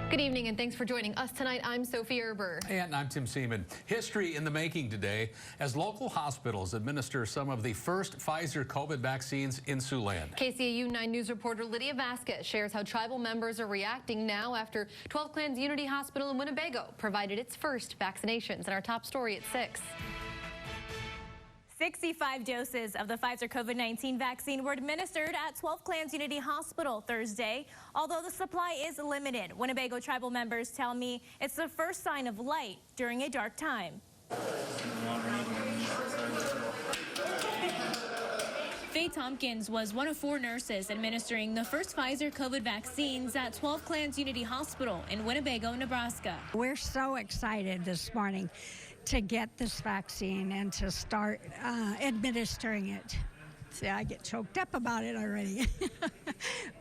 Good evening and thanks for joining us tonight. I'm Sophie Erber. And I'm Tim Seaman. History in the making today as local hospitals administer some of the first Pfizer COVID vaccines in Siouxland. KCAU 9 News reporter Lydia Vasquez shares how tribal members are reacting now after 12 Clans Unity Hospital in Winnebago provided its first vaccinations. In our top story at 6. 65 doses of the Pfizer COVID-19 vaccine were administered at 12 Clans Unity Hospital Thursday. Although the supply is limited, Winnebago tribal members tell me it's the first sign of light during a dark time. Faye Tompkins was one of 4 nurses administering the first Pfizer COVID vaccines at 12 Clans Unity Hospital in Winnebago, Nebraska. We're so excited this morning to get this vaccine and to start administering it. See, I get choked up about it already.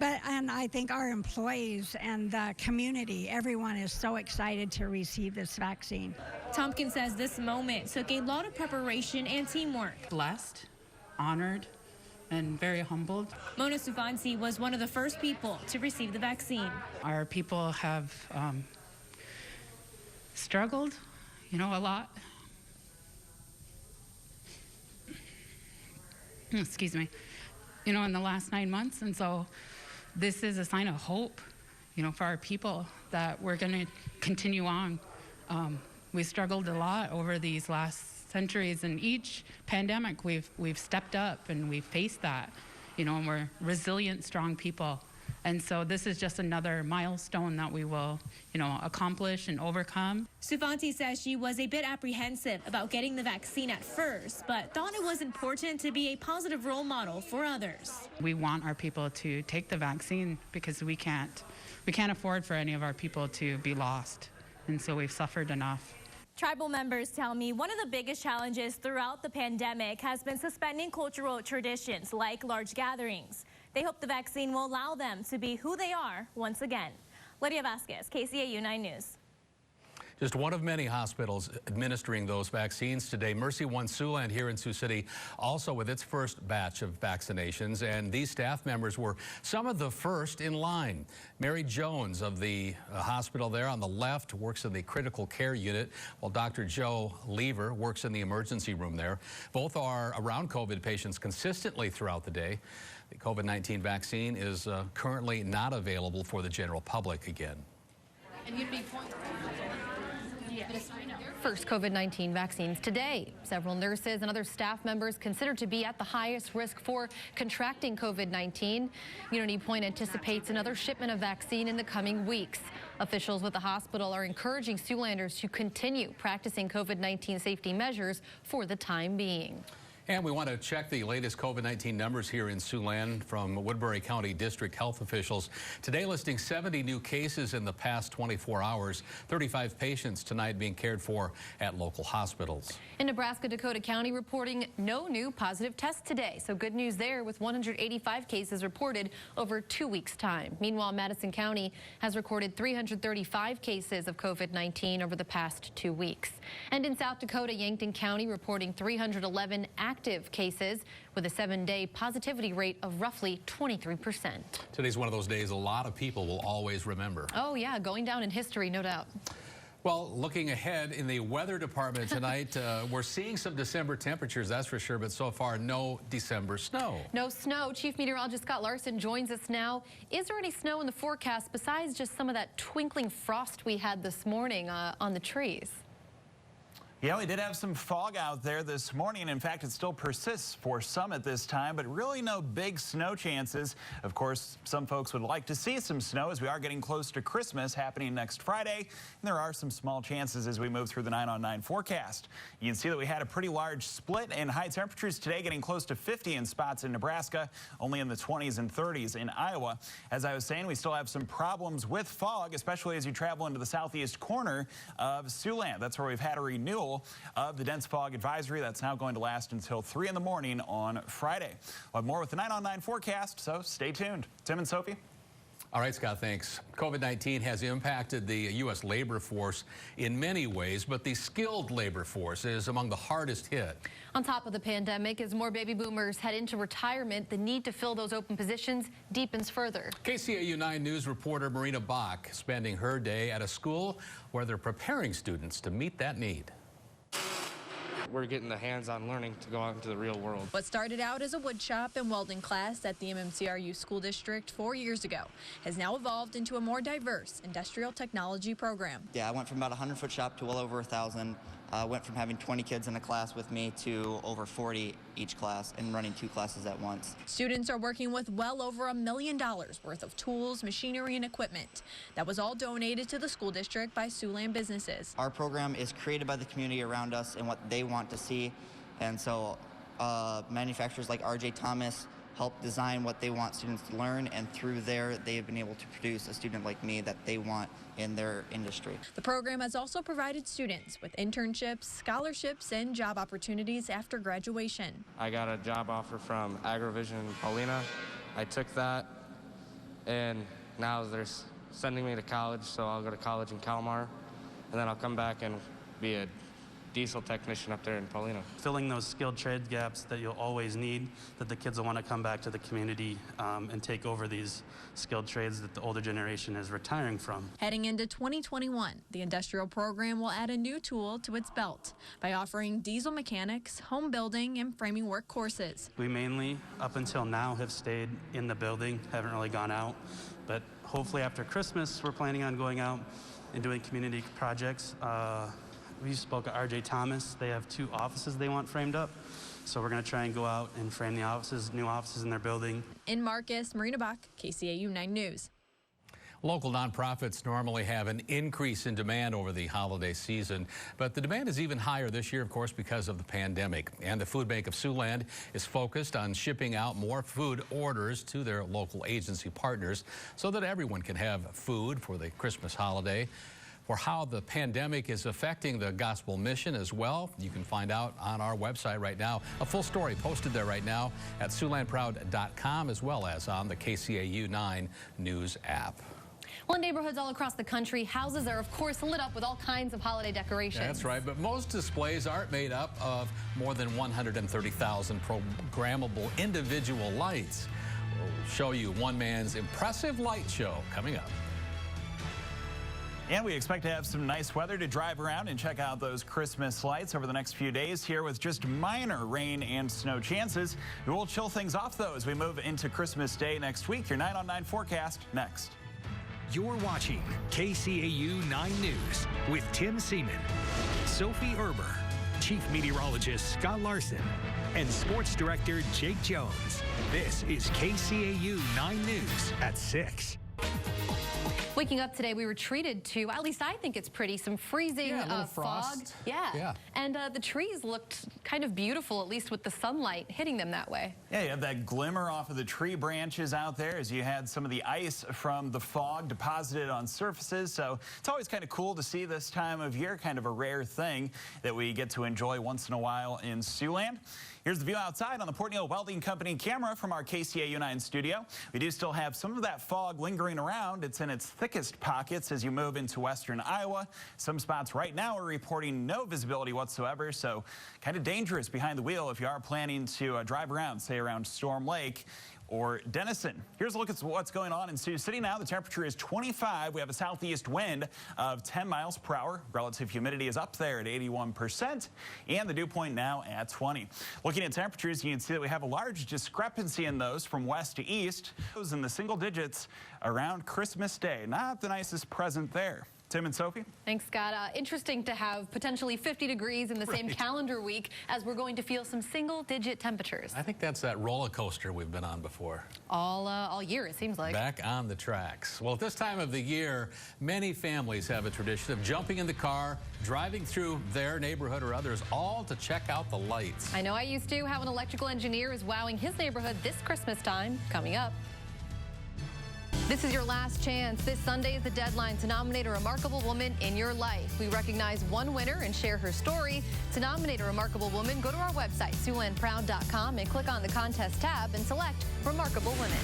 And I think our employees and the community, everyone is so excited to receive this vaccine. Tompkins says this moment took a lot of preparation and teamwork. Blessed, honored, and very humbled. Mona Sufanti was one of the first people to receive the vaccine. Our people have struggled, a lot. Excuse me. In the last 9 months, and so this is a sign of hope, for our people that we're going to continue on. We struggled a lot over these last centuries, and each pandemic we've stepped up and we've faced that, and we're resilient, strong people. And so this is just another milestone that we will, accomplish and overcome. Sufanti says she was a bit apprehensive about getting the vaccine at first, but thought it was important to be a positive role model for others. We want our people to take the vaccine because we can't afford for any of our people to be lost. And so we've suffered enough. Tribal members tell me one of the biggest challenges throughout the pandemic has been suspending cultural traditions like large gatherings. They hope the vaccine will allow them to be who they are once again. Lydia Vasquez, KCAU 9 News. Just one of many hospitals administering those vaccines today. Mercy One Siouxland here in Sioux City, also with its first batch of vaccinations, and these staff members were some of the first in line. Mary Jones of the hospital there on the left works in the critical care unit, while Dr. Joe Lever works in the emergency room there. Both are around COVID patients consistently throughout the day. The COVID-19 vaccine is currently not available for the general public again. And you'd be first COVID-19 vaccines today. Several nurses and other staff members considered to be at the highest risk for contracting COVID-19. Unity Point anticipates another shipment of vaccine in the coming weeks. Officials with the hospital are encouraging Siouxlanders to continue practicing COVID-19 safety measures for the time being. And we want to check the latest COVID-19 numbers here in Siouxland from Woodbury County District Health officials. Today listing 70 new cases in the past 24 hours, 35 patients tonight being cared for at local hospitals. In Nebraska, Dakota County reporting no new positive tests today. So good news there with 185 cases reported over 2 weeks' time. Meanwhile, Madison County has recorded 335 cases of COVID-19 over the past 2 weeks. And in South Dakota, Yankton County reporting 311 active cases with a 7-day positivity rate of roughly 23%. Today's one of those days a lot of people will always remember. Oh yeah, going down in history, no doubt. Well, looking ahead in the weather department tonight, we're seeing some December temperatures, that's for sure, but so far no December snow. No snow. Chief Meteorologist Scott Larson joins us now. Is there any snow in the forecast besides just some of that twinkling frost we had this morning on the trees? Yeah, we did have some fog out there this morning. In fact, it still persists for some at this time, but really no big snow chances. Of course, some folks would like to see some snow as we are getting close to Christmas happening next Friday. And there are some small chances as we move through the 9 on 9 forecast. You can see that we had a pretty large split in high temperatures today, getting close to 50 in spots in Nebraska, only in the 20s and 30s in Iowa. As I was saying, we still have some problems with fog, especially as you travel into the southeast corner of Siouxland. That's where we've had a renewal of the dense fog advisory that's now going to last until 3 in the morning on Friday. We'll have more with the 9 on 9 forecast, so stay tuned. Tim and Sophie. All right, Scott, thanks. COVID-19 has impacted the U.S. labor force in many ways, but the skilled labor force is among the hardest hit. On top of the pandemic, as more baby boomers head into retirement, the need to fill those open positions deepens further. KCAU 9 News reporter Marina Bach spending her day at a school where they're preparing students to meet that need. We're getting the hands-on learning to go out into the real world. What started out as a wood shop and welding class at the MMCRU school district 4 years ago has now evolved into a more diverse industrial technology program. Yeah, I went from about a 100-foot shop to well over 1,000. Went from having 20 kids in a class with me to over 40 each class and running 2 classes at once. Students are working with well over $1 million worth of tools, machinery, and equipment. That was all donated to the school district by Siouxland businesses. Our program is created by the community around us and what they want to see. And so manufacturers like RJ Thomas help design what they want students to learn, and through there they have been able to produce a student like me that they want in their industry. The program has also provided students with internships, scholarships, and job opportunities after graduation. I got a job offer from AgriVision in Paulina. I took that, and now they're sending me to college, so I'll go to college in Kalmar, and then I'll come back and be a diesel technician up there in Paulina. Filling those skilled trade gaps that you'll always need, that the kids will want to come back to the community and take over these skilled trades that the older generation is retiring from. Heading into 2021, the industrial program will add a new tool to its belt by offering diesel mechanics, home building, and framing work courses. We mainly, up until now, have stayed in the building, haven't really gone out, but hopefully after Christmas, we're planning on going out and doing community projects. We spoke at RJ Thomas. They have 2 offices they want framed up. So we're going to try and go out and frame the offices, new offices in their building. In Marcus, Marina Bach, KCAU 9 News. Local nonprofits normally have an increase in demand over the holiday season, but the demand is even higher this year, of course, because of the pandemic. And the Food Bank of Siouxland is focused on shipping out more food orders to their local agency partners so that everyone can have food for the Christmas holiday. For how the pandemic is affecting the gospel mission as well, you can find out on our website right now. A full story posted there right now at SiouxlandProud.com, as well as on the KCAU 9 News app. Well, in neighborhoods all across the country, houses are, of course, lit up with all kinds of holiday decorations. That's right, but most displays aren't made up of more than 130,000 programmable individual lights. We'll show you one man's impressive light show coming up. And we expect to have some nice weather to drive around and check out those Christmas lights over the next few days here with just minor rain and snow chances. We will chill things off, though, as we move into Christmas Day next week. Your 9 on 9 forecast next. You're watching KCAU 9 News with Tim Seaman, Sophie Erber, Chief Meteorologist Scott Larson, and Sports Director Jake Jones. This is KCAU 9 News at 6. Waking up today, we were treated to, at least I think it's pretty, some freezing fog. Frost. Yeah. And the trees looked kind of beautiful, at least with the sunlight hitting them that way. Yeah, you have that glimmer off of the tree branches out there as you had some of the ice from the fog deposited on surfaces. So it's always kind of cool to see this time of year, kind of a rare thing that we get to enjoy once in a while in Siouxland. Here's the view outside on the Port Neal Welding Company camera from our KCAU 9 studio. We do still have some of that fog lingering around. It's in its thickest pockets as you move into western Iowa. Some spots right now are reporting no visibility whatsoever, so kind of dangerous behind the wheel if you are planning to drive around, say around Storm Lake or Denison. Here's a look at what's going on in Sioux City now. The temperature is 25. We have a southeast wind of 10 miles per hour. Relative humidity is up there at 81%, and the dew point now at 20. Looking at temperatures, you can see that we have a large discrepancy in those from west to east. Those in the single digits around Christmas Day. Not the nicest present there. Tim and Sophie? Thanks, Scott. Interesting to have potentially 50 degrees in the same calendar week as we're going to feel some single-digit temperatures. I think that's that roller coaster we've been on before. All year, it seems like. Back on the tracks. Well, at this time of the year, many families have a tradition of jumping in the car, driving through their neighborhood or others, all to check out the lights. I know I used to. How an electrical engineer is wowing his neighborhood this Christmas time. Coming up. This is your last chance. This Sunday is the deadline to nominate a remarkable woman in your life. We recognize one winner and share her story. To nominate a remarkable woman, go to our website, SiouxlandProud.com, and click on the contest tab and select Remarkable Women.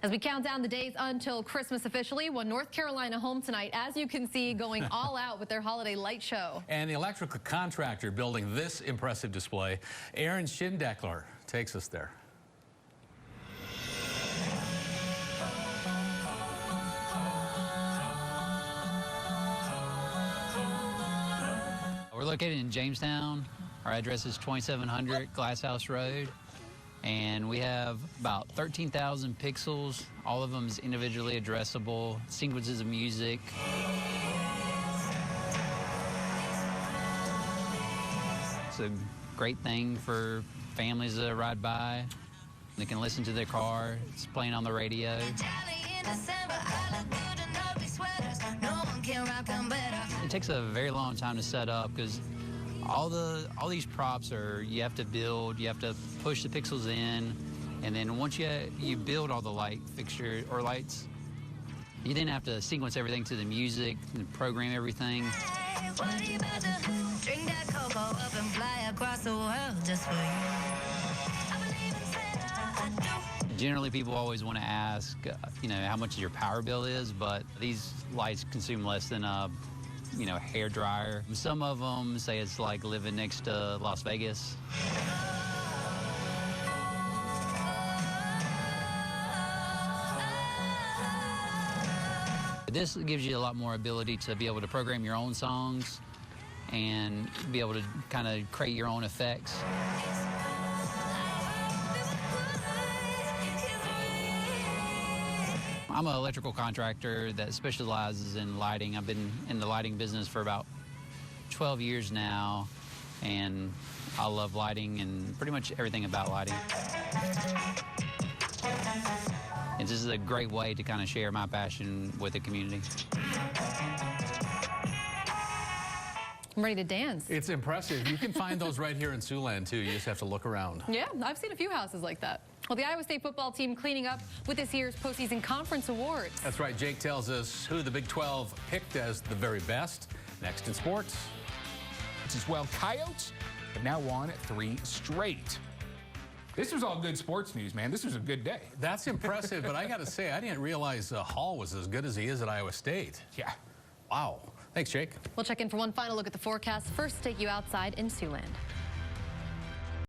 As we count down the days until Christmas officially, one North Carolina home tonight, as you can see, going all out with their holiday light show. And the electrical contractor building this impressive display, Aaron Schindekler, takes us there. We're located in Jamestown. Our address is 2700 Glasshouse Road. And we have about 13,000 pixels. All of them is individually addressable, sequences of music. It's a great thing for families to ride by. They can listen to their car. It's playing on the radio. It takes a very long time to set up because all these props you have to build, you have to push the pixels in, and then once you build all the light fixture or lights, you then have to sequence everything to the music and program everything. Drink that cocoa up and fly across the world just for you. Generally, people always want to ask, how much your power bill is, but these lights consume less than a, hair dryer. Some of them say it's like living next to Las Vegas. This gives you a lot more ability to be able to program your own songs and be able to kind of create your own effects. I'm an electrical contractor that specializes in lighting. I've been in the lighting business for about 12 years now, and I love lighting and pretty much everything about lighting. And this is a great way to kind of share my passion with the community. I'm ready to dance. It's impressive. You can find those right here in Siouxland, too. You just have to look around. Yeah, I've seen a few houses like that. Well, the Iowa State football team cleaning up with this year's postseason conference awards. That's right. Jake tells us who the Big 12 picked as the very best. Next in sports. As well, Coyotes have now won 3 straight. This was all good sports news, man. This was a good day. That's impressive, but I got to say, I didn't realize Hall was as good as he is at Iowa State. Yeah. Wow. Thanks, Jake. We'll check in for one final look at the forecast. First, take you outside in Siouxland.